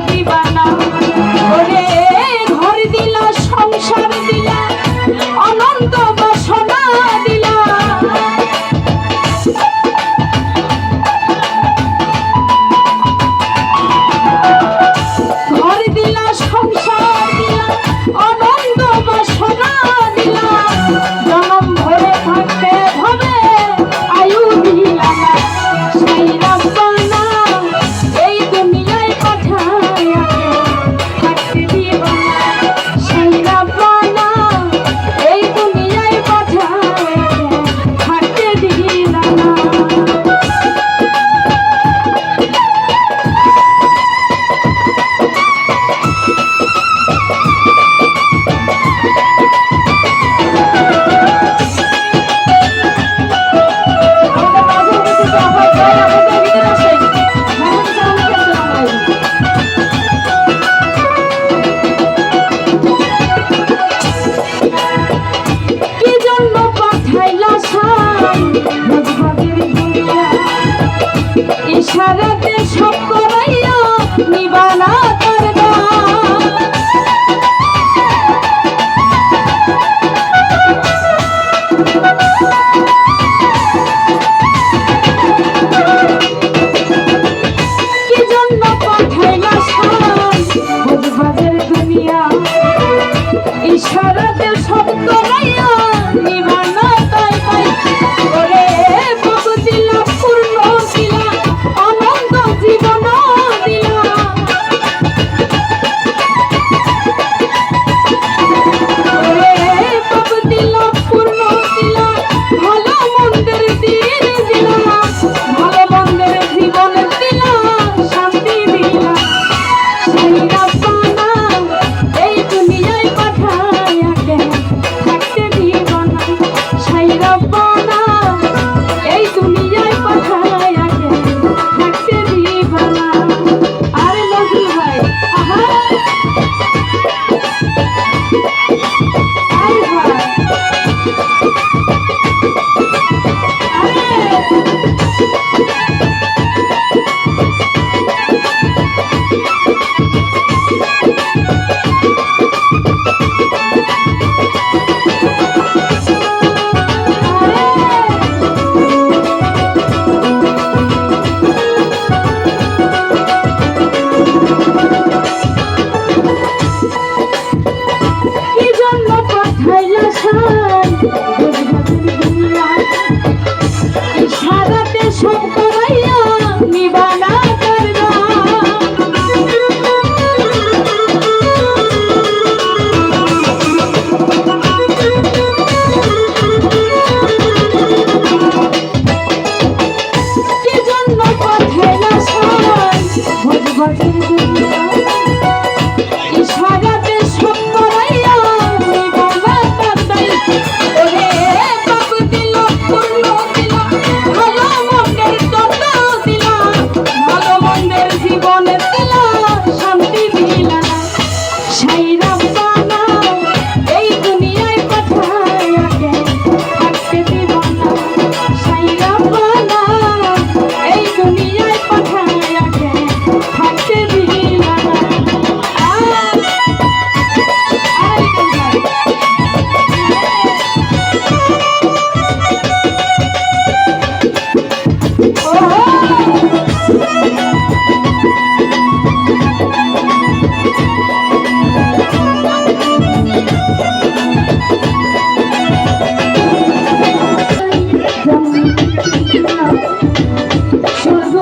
দিবানা ওরে ঘর দিলা সংসার দিলা অনন্ত বাসনা দিলা ঘর দিলা সংসার দিলা অনন্ত বাসনা দিলা জনম ভরে থাকতে হবে আয়ু দিলা সেই রব্বানা এই দুনিয়ায় পাঠায় থাকতে দিব না সেই রব্বানা এই দুনিয়ায় পাঠায় থাকতে দিল না ইশারাতে সব করাইয়া নিবানা করবা কি জন্য পাঠাইলা সাই ভোজবাজের দুনিয়া ইশারাতে সব করাইয়া নিবানা তাই তাই ওরে বাবু দিলা পূর্ণ দিলা অনন্ত জীবন দিলা ওরে বাবু দিলা পূর্ণ দিলা ভালো মন্দের দিন দিলা ভালো মন্দের জীবন দিলা শান্তি দিলা সেই রব্বানা এই দুনিয়ায় পাঠায় থাকতে দিব না সেই রব্বানা এই দুনিয়ায় পাঠায় থাকতে দিব না আরে নজরুল ভাই আহা আরে ভাই কি জন্য পাঠাইলা সাই ভোজবাজের দুনিয়া ইশারাতে সব করাইয়া নিবানা করবা কি জন্য পাঠাইলা সাই ভোজবাজের দুনিয়া ইশারাতে সব করাইয়া নিবানা তাই ওরে বাবু দিল পূর্ণ দিলা ভালো মন্দের দণ্ড দিলা ভালো মন্দের জীবন দিলা শান্তি দিলা সেই রব্বানা এই দুনিয়ায় পাঠায় থাকতে দিব না সেই রব্বানা এই দুনিয়ায় পাঠায় থাকতে দিল না সূর্য